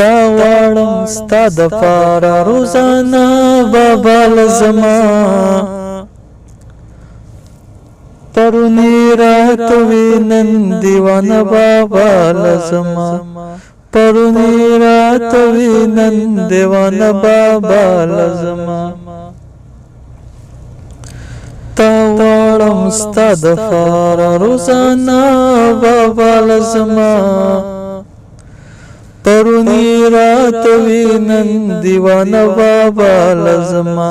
تا غواړم ستا دپاره روزانه بابا لزما پرونی راته وې نن دیوانه بابا لزما پرونی راته وې نن دیوانه بابا لزما تا غواړم ستا دپاره روزانه بابا لزما پرونی راته وې نن دیوانه بابا لزما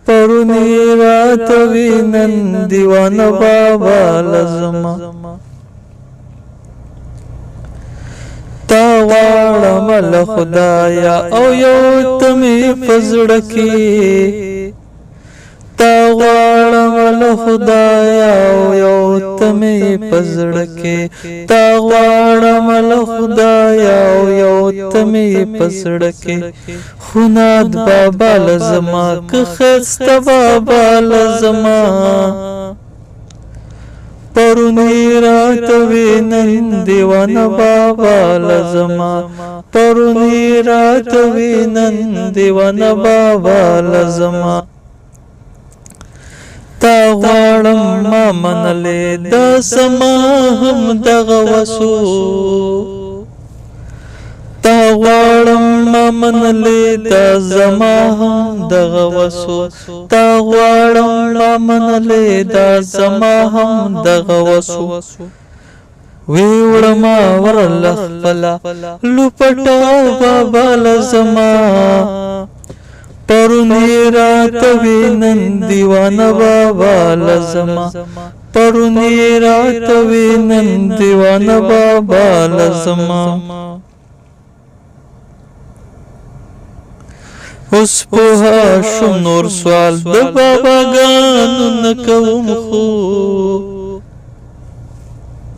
پرونی راته وې نن دیوانه بابا لزما تا غواړم له خدایا او یو ته مې په زړه کې تا غواړم له خدایا او یو ته مې په زړه کې تا غواړم له خدایا او یو ته مې په زړه کې خوناد بابا لزما که ښایسته بابا لزما پرونی راته وې نن دیوانه بابا لزما پرونی راته وې نن دیوانه بابا لزما تا غواړم ما منلې دا زما هم دغه وسو تا غواړم ما منلې دا زما هم دغه وسو تا غواړم ما منلې دا زما هم دغه وسو وی وړما ورله خپله لوپټه بابا لزما پرونی راته وې نن دیوانه بابا لزما پرونی راته وې نن دیوانه بابا لزما اوس پوه شوم نور سوال د باباګانو نه کوم خو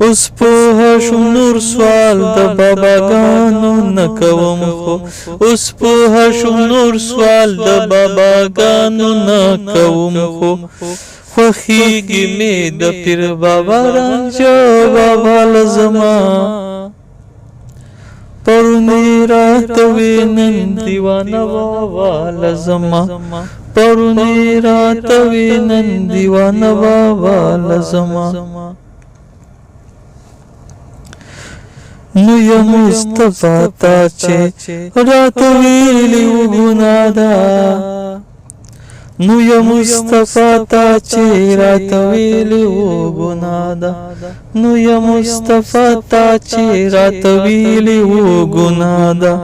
اوس پوه شوم نور سوال د باباګانو نه کوم خو اوس پوه شوم نور سوال د باباګانو نه کوم خو خوښیږي مې د پیر بابا رانجه بابا لزما پرونی راته وې نن دیوانه بابا لزما پرونی راته وې نن دیوانه بابا لزما نو یا مصطفی تا چې راته ویلي و ګناه ده نو یا مصطفی تا چې راته ویلي و ګناه ده نو یا مصطفی تا چې راته ویلي و ګناه ده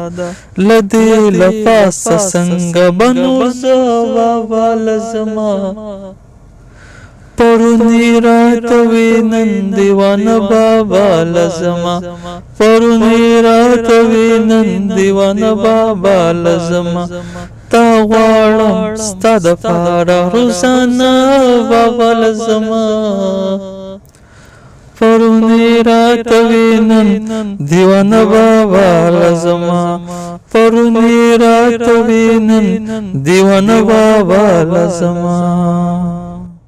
له دې له پاسه څنګه به نور زه بابا لزما پرونی راته وې نن دیوانه بابا لزما پرونی راته وې نن دیوانه بابا لزما تا غواړم ستا دپاره روزانه بابا لزما پرونی راته وې نن دیوانه بابا لزما پرونی راته وې نن دیوانه بابا لزما